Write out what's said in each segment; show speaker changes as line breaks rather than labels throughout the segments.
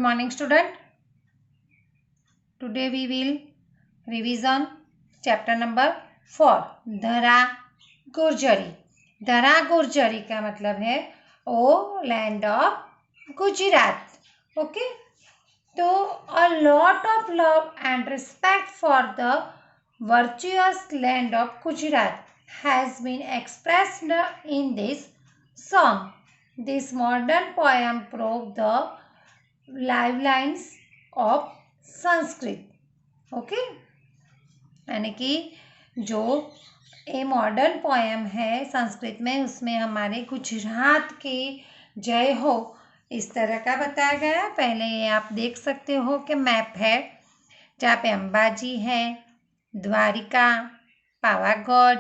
morning student. Today we will revision chapter number 4 धरा गुर्जरी। धरा गुर्जरी का मतलब है ओ लैंड ऑफ गुजरात। ओके, तो a lot of love and respect for the virtuous land of Gujarat has been expressed in this song. This modern poem proves the lifelines of Sanskrit. Okay, यानी कि जो ये मॉडर्न पोएम है संस्कृत में, उसमें हमारे गुजरात की जय हो इस तरह का बताया गया है। पहले ये आप देख सकते हो कि मैप है जहाँ पे अंबाजी है, द्वारिका, पावागढ़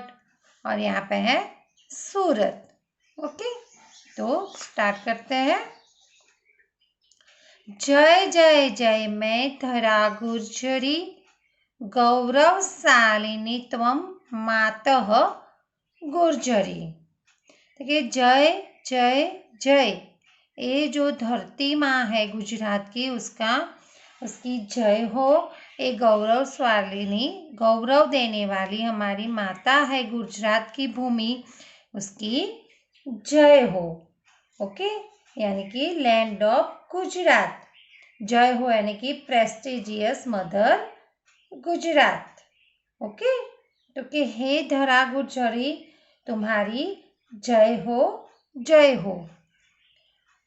और यहाँ पे है सूरत। ओके, तो स्टार्ट करते हैं। जय जय जय मैं धरा गुर्जरी, गौरवशालिनी त्वं मातः गुर्जरी। देखिए, जय जय जय, ये जो धरती माँ है गुजरात की, उसकी जय हो। ये गौरवशालिनी, गौरव देने वाली हमारी माता है गुजरात की भूमि, उसकी जय हो। ओके, यानी कि लैंड ऑफ गुजरात, जय हो यानी कि प्रेस्टिजियस मदर गुजरात। ओके, तो कि हे धरा गुर्जरी, तुम्हारी जय हो, जय हो।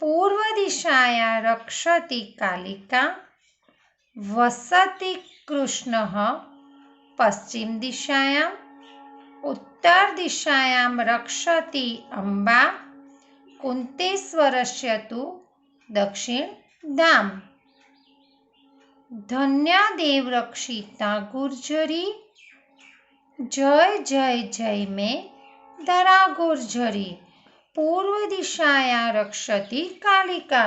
पूर्व दिशाया रक्षति कालिका, वसति कृष्णः पश्चिम दिशायां, उत्तर दिशायां रक्षति अम्बा, कुंतेश्वरस्य तु दक्षिण धाम। धन्या देव रक्षिता गुर्जरी, जय जय जय में धरा गुर्जरी। पूर्व दिशाया रक्षति कालिका,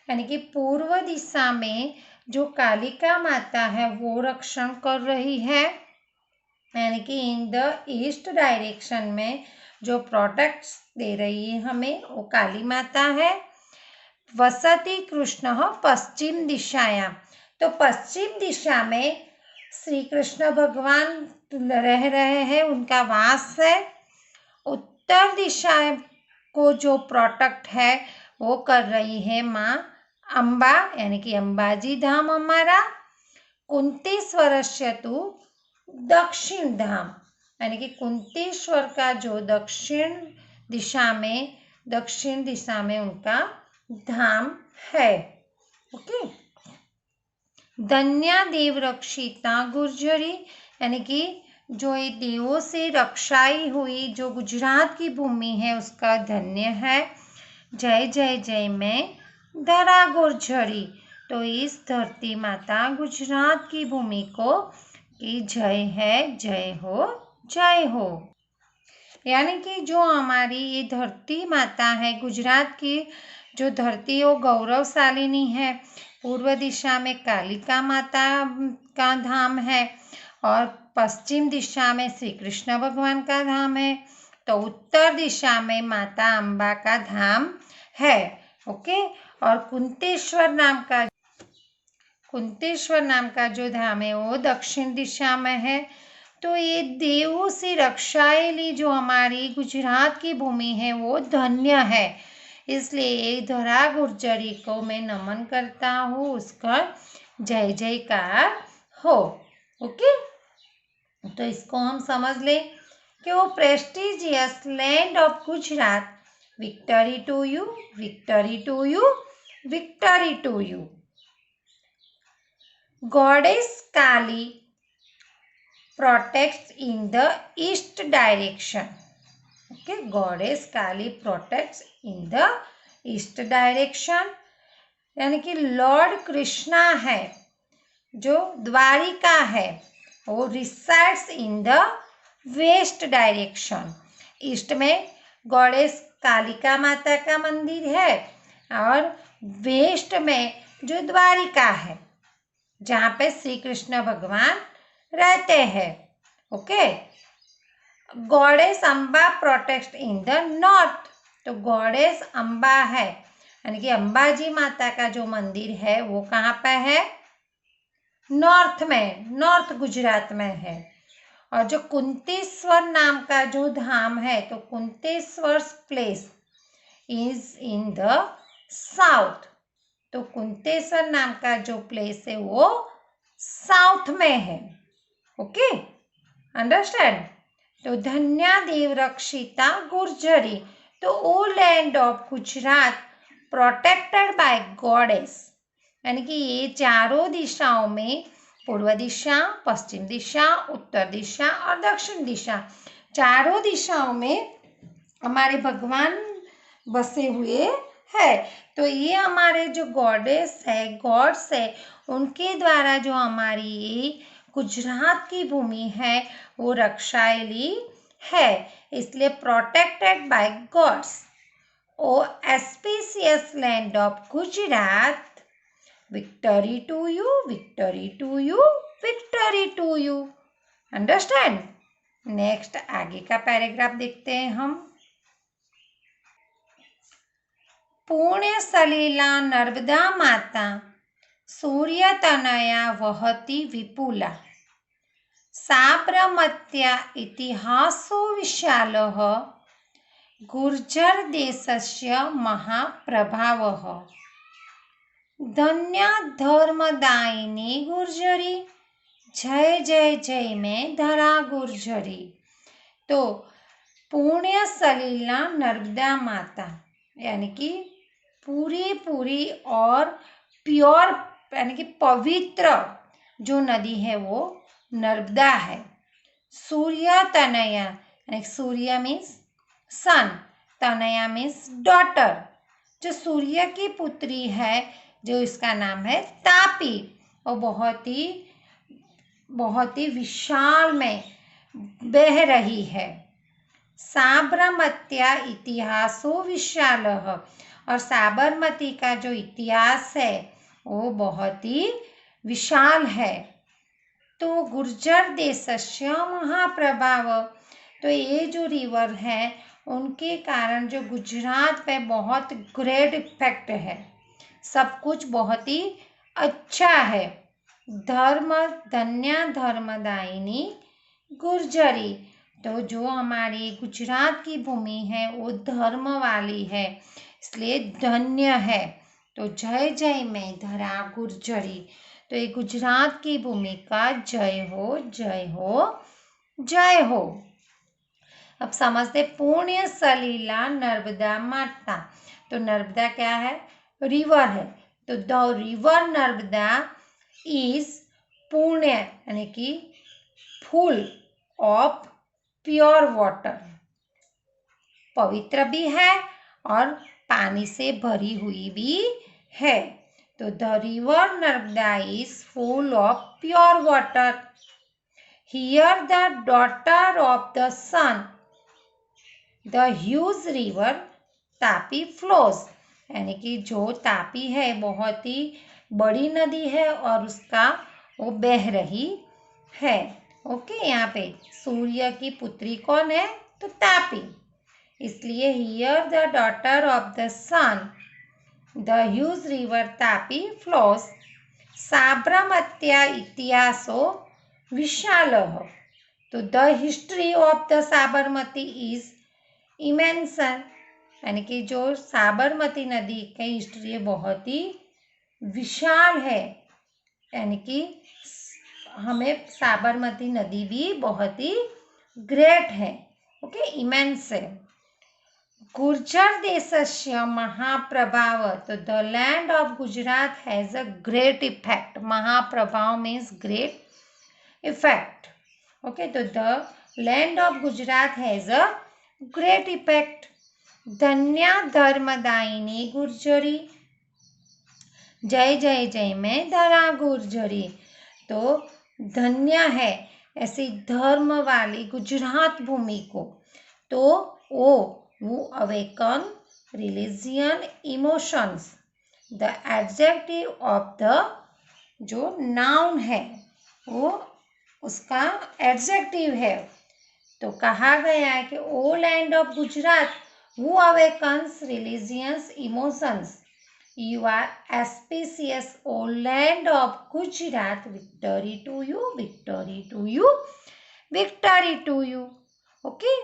यानी कि पूर्व दिशा में जो कालिका माता है वो रक्षण कर रही है, यानी कि इन द ईस्ट डायरेक्शन में जो प्रोटेक्ट दे रही है हमें, वो काली माता है। वसति कृष्ण पश्चिम दिशायां, तो पश्चिम दिशा में श्री कृष्ण भगवान रह रहे हैं, उनका वास है। उत्तर दिशा को जो प्रोटेक्ट है वो कर रही है माँ अम्बा, यानी कि अंबाजी धाम हमारा। कुंतेश्वरस्य तु दक्षिण धाम, यानी कि कुंतेश्वर का जो दक्षिण दिशा में उनका धाम है। ओके, धन्या देव रक्षिता गुर्जरी, यानी कि जो ये देवों से रक्षाई हुई जो गुजरात की भूमि है उसका धन्य है। जय जय जय में धरा गुर्जरी, तो इस धरती माता गुजरात की भूमि को की जय है, जय हो, जय हो। यानी कि जो हमारी ये धरती माता है गुजरात की, जो धरती वो गौरवशालिनी है। पूर्व दिशा में कालिका माता का धाम है और पश्चिम दिशा में श्री कृष्ण भगवान का धाम है, तो उत्तर दिशा में माता अम्बा का धाम है। ओके, और कुंतेश्वर नाम का जो धाम है वो दक्षिण दिशा में है। तो ये देवों से रक्षाएली जो हमारी गुजरात की भूमि है वो धन्य है, इसलिए धरा गुर्जरी को मैं नमन करता हूँ, उसका जय जयकार हो। ओके, तो इसको हम समझ लें कि वो prestigious land of Gujarat, victory to you, victory to you, victory to you. Goddess Kali protects in the east direction. Okay, goddess Kali protects in the east direction, यानी कि लॉर्ड कृष्णा है जो द्वारिका है वो resides in the west direction. East में goddess Kalika माता का मंदिर है और वेस्ट में जो द्वारिका है जहाँ पे श्री कृष्ण भगवान रहते हैं। Okay, goddess Amba protect in the north, तो गॉडेस अम्बा है यानी कि अंबाजी माता का जो मंदिर है वो कहाँ पे है? नॉर्थ में, नॉर्थ गुजरात में है। और जो कुंतेश्वर नाम का जो धाम है, तो Kunteshwar place is in the south. तो कुंतेश्वर नाम का जो प्लेस है वो साउथ में है। Okay, understand. तो धन्या देव रक्षिता गुर्जरी, तो o land of Gujarat protected by goddess, यानी कि ये चारों दिशाओं में, पूर्व दिशा, पश्चिम दिशा, उत्तर दिशा और दक्षिण दिशा, चारों दिशाओं में हमारे भगवान बसे हुए है। तो ये हमारे जो गॉडेस है, गॉड्स है, उनके द्वारा जो हमारी ये गुजरात की भूमि है वो रक्षायली है, इसलिए protected by gods. O auspicious land of Gujarat, victory to you, victory to you, victory to you. Understand. Next आगे का पैराग्राफ देखते हैं हम। पुण्य सलीला नर्मदा माता सूर्य तनया वहति विपुला, साबरमत्या इतिहासो विशालः, गुर्जर देशस्य महाप्रभावः, धन्या धर्मदायिनी गुर्जरी, जय जय जय में धरा गुर्जरी। तो पुण्य सलीला नर्मदा माता, यानी कि पूरी और प्योर, यानी कि पवित्र जो नदी है वो नर्मदा है। सूर्य तनया, यानी सूर्य मीन्स सन, तनया मीन्स डॉटर, जो सूर्य की पुत्री है, जो इसका नाम है तापी, और बहुत ही विशाल में बह रही है। साबरमत्या इतिहासो विशालः, और साबरमती का जो इतिहास है वो बहुत ही विशाल है। तो गुर्जर देशस्य महाप्रभाव, तो ये जो रिवर है उनके कारण जो गुजरात पे बहुत ग्रेट इफेक्ट है, सब कुछ बहुत ही अच्छा है। धन्या धर्मदायिनी गुर्जरी, तो जो हमारी गुजरात की भूमि है वो धर्म वाली है, इसलिए धन्य है। तो जय जय में धरा गुर्जरी, तो ये गुजरात की भूमि का जय हो, जय हो, जय हो। अब समझते पुण्य सलीला नर्मदा माता, तो नर्मदा क्या है? रिवर है। तो द रिवर नर्मदा इज पुण्य, यानी कि फुल ऑफ प्योर वाटर, पवित्र भी है और पानी से भरी हुई भी है। तो the river Narmada is full of pure water. Here the daughter of the sun, the huge river Tapi flows, यानी कि जो तापी है बहुत ही बड़ी नदी है और उसका वो बह रही है। ओके, यहाँ पे सूर्य की पुत्री कौन है? तो तापी, इसलिए here the daughter of the sun, the huge river Tapi flows, साबरमत्या इतिहासो विशालः। तो the history of the Sabarmati is immense, यानी कि जो साबरमती नदी की हिस्ट्री बहुत ही विशाल है, यानी कि हमें साबरमती नदी भी बहुत ही ग्रेट है। ओके, इमेंस है। गुर्जर देशस्य महाप्रभाव, तो the land of Gujarat has a great effect. महाप्रभाव मीन्स ग्रेट इफेक्ट। ओके, तो the land of Gujarat has a great effect. धन्या धर्मदायिनी गुर्जरी, जय जय जय में धरा गुर्जरी। तो धन्य है ऐसी धर्म वाली गुजरात भूमि को। तो वो awaken religion emotions, the adjective of the, जो नाउन है वो उसका एडजेक्टिव है। तो कहा गया है कि ओ लैंड ऑफ गुजरात वो awakens religious emotions, You are auspicious, O land of Gujarat. Victory to you, victory to you, victory to you. Okay,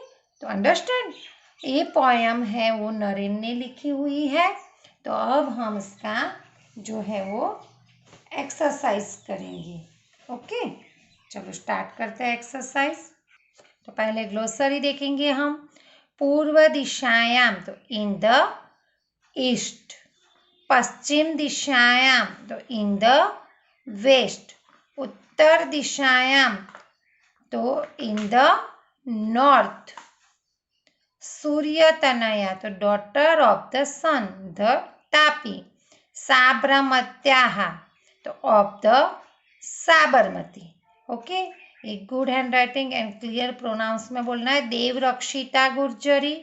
तो अंडरस्टैंड। ये पोयम है वो नरेन ने लिखी हुई है। तो अब हम इसका जो है वो एक्सरसाइज करेंगे। ओके, चलो स्टार्ट करते हैं एक्सरसाइज। तो पहले ग्लोसरी देखेंगे हम। पूर्व दिशायाम तो इन द ईस्ट, पश्चिम दिशायाम तो इन द वेस्ट, उत्तर दिशायाम तो इन द नॉर्थ, सूर्य तनया तो daughter of the sun the Tapi, साबरमत्याः तो ऑफ द साबरमती। ओके, एक good hand writing and clear pronounce में बोलना है। देव रक्षिता गुर्जरी,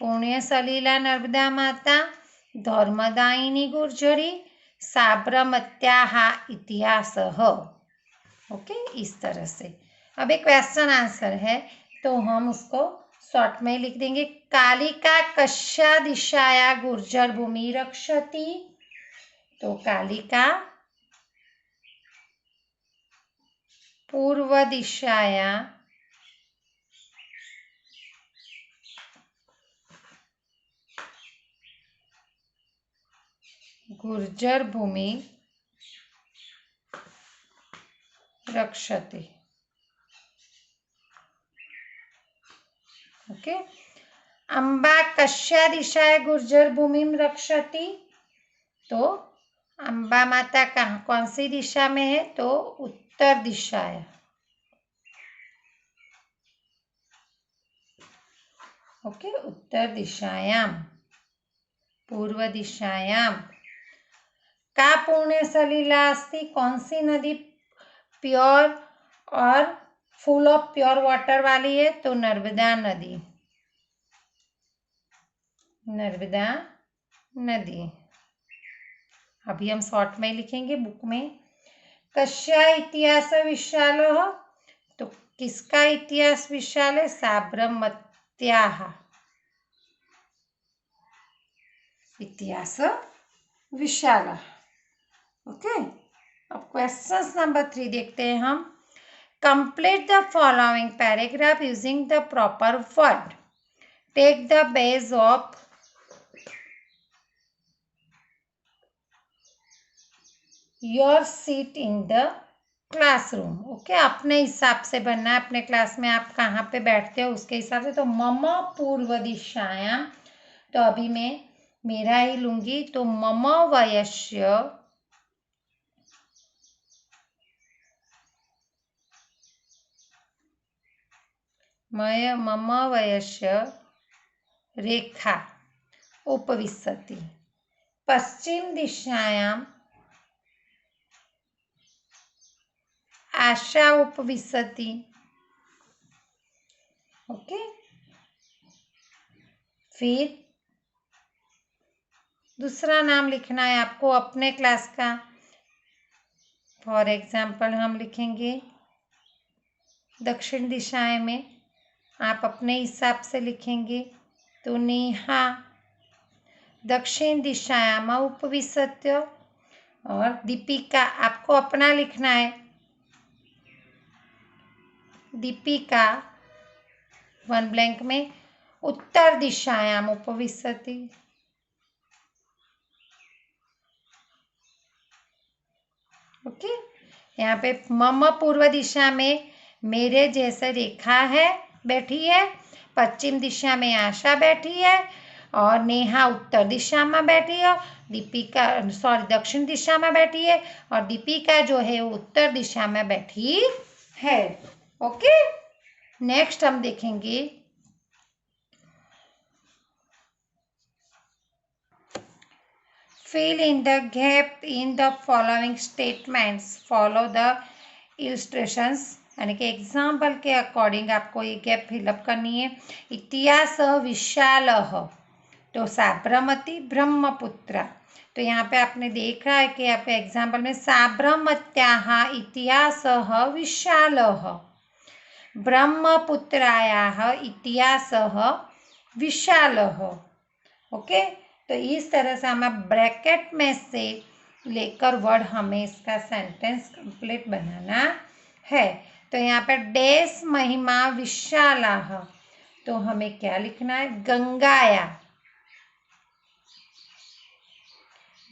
पुण्य सलीला नर्मदा माता, धर्मदायिनी गुर्जरी, साबरमत्याः इतिहासः। ओके, इस तरह से। अब एक क्वेश्चन आंसर है तो हम उसको शॉर्ट में लिख देंगे। कालिका कस्या दिशाया गुर्जर भूमि रक्षति, तो कालिका पूर्व दिशाया गुर्जर भूमि रक्षति। ओके, अम्बा कस्या दिशाया गुर्जर भूमि रक्षति, तो अम्बा माता कहाँ कौन सी दिशा में है, तो उत्तर दिशाया। ओके, उत्तर दिशायाम, पूर्व दिशायाम। का पुण्य सलीला अस्ति, कौन सी नदी प्योर और फुल ऑफ प्योर वाटर वाली है, तो नर्मदा नदी, नर्मदा नदी। अभी हम शॉर्ट में लिखेंगे बुक में। कस्या इतिहास विशाल, तो किसका इतिहास विशाल है, साबरमत्याः इतिहास विशाल। ओके, अब क्वेश्चन नंबर 3 देखते हैं हम। Complete the following paragraph using the proper word. Take the base of your seat in the classroom. Okay, अपने हिसाब से बनना है, अपने क्लास में आप कहाँ पे बैठते हो उसके हिसाब से। तो मम पूर्व दिशायाम, तो अभी मैं मेरा ही लूंगी, तो मम वयस्य मम वयस्य रेखा उपविशति, पश्चिम दिशायाम आशा उपविशति। ओके, फिर दूसरा नाम लिखना है आपको अपने क्लास का। फॉर एग्जाम्पल हम लिखेंगे दक्षिण दिशाएं में, आप अपने हिसाब से लिखेंगे, तो नेहा दक्षिण दिशायाम उपविशत्य। और दीपिका आपको अपना लिखना है, दीपिका वन ब्लैंक में उत्तर दिशायाम उपविशति। ओके, यहाँ पे मम पूर्व दिशा में मेरे जैसे रेखा है बैठी है, पश्चिम दिशा में आशा बैठी है, और नेहा उत्तर दिशा में बैठी है, दीपिका दक्षिण दिशा में बैठी है, और दीपिका जो है वो उत्तर दिशा में बैठी है। ओके, नेक्स्ट हम देखेंगे fill in the gap in the following statements, follow the illustrations, यानी कि एग्जाम्पल के अकॉर्डिंग आपको ये गैप फिलअप करनी है। इतिहास विशाल, तो साबरमती ब्रह्मपुत्र। तो यहाँ पे आपने देखा है कि यहाँ पे एग्जाम्पल में साबरमत्याः इतिहासः विशालः, ब्रह्मपुत्रायाः इतिहासः विशालः। ओके, तो इस तरह से हमें ब्रैकेट में से लेकर वर्ड हमें इसका सेंटेंस कंप्लीट बनाना है। तो यहाँ पर डेस महिमा विशालाः, तो हमें क्या लिखना है? गंगाया,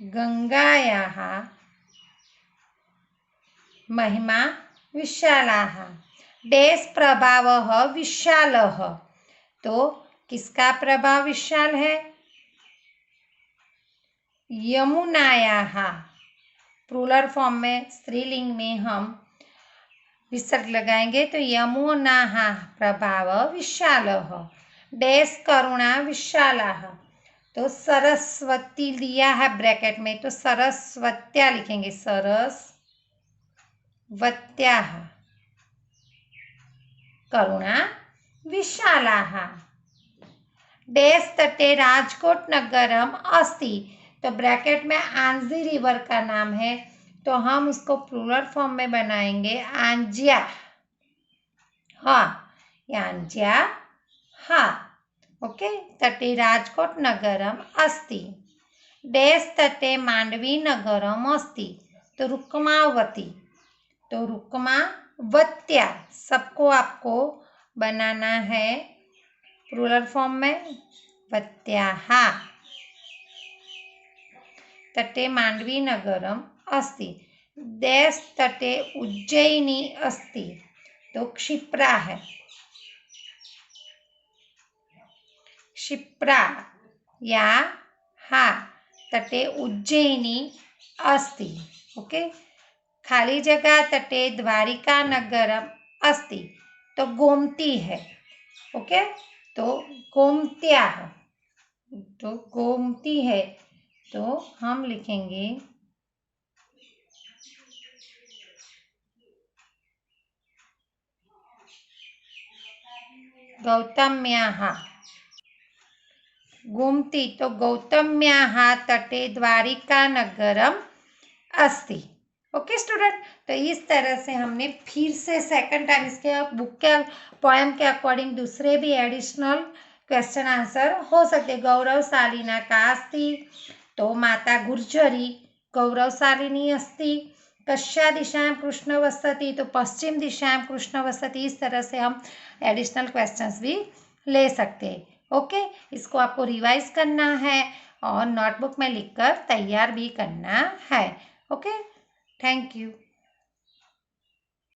गंगायाः महिमा विशालाः। डेस प्रभावः विशालः, तो किसका प्रभाव विशाल है? यमुनायाः। प्लूरल फॉर्म में स्त्रीलिंग में हम विसर्ग लगाएंगे तो यमुनाः प्रभाव विशालः। डेस करुणा विशालाः, तो सरस्वती दिया है ब्रैकेट में, तो सरस्वत्या लिखेंगे, सरस्वत्याः करुणा विशालाः। डेस तटे राजकोट नगरम अस्ति, तो ब्रैकेट में आंजी रिवर का नाम है, तो हम उसको प्लूरल फॉर्म में बनाएंगे आंज्या, हाँ, आंज्या, हाँ, ओके। तटे राजकोट नगरम अस्ति। डेस तटे मांडवी नगरम अस्ति, तो रुक्मावती, तो रुक्मावत्या, सबको आपको बनाना है प्लूरल फॉर्म में, वत्याः। तटे मांडवी नगरम अस्ति। देश तटे उज्जयिनी अस्ति, तो क्षिप्रा है, क्षिप्रा या हा तटे उज्जयिनी अस्ति, ओके। खाली जगह तटे द्वारिका नगरम अस्ति, तो गोमती है, ओके। तो गोमत्याः, तो गोमती है, तो हम लिखेंगे गौतम्याः। गोमती, तो गौतम्याः तटे द्वारिका नगरम अस्ति, ओके स्टूडेंट। तो इस तरह से हमने फिर से सेकंड टाइम इसके बुक के पोएम के अकॉर्डिंग दूसरे भी एडिशनल क्वेश्चन आंसर हो सकते। गौरवशालिना का अस्ति, तो माता गुर्जरी गौरवशालिनी अस्ति। कस्या दिशायां कृष्ण वसति, तो पश्चिम दिशायां कृष्ण वसति। इस तरह से हम एडिशनल क्वेश्चंस भी ले सकते हैं, ओके। इसको आपको रिवाइज करना है और नोटबुक में लिखकर तैयार भी करना है, ओके। Thank you.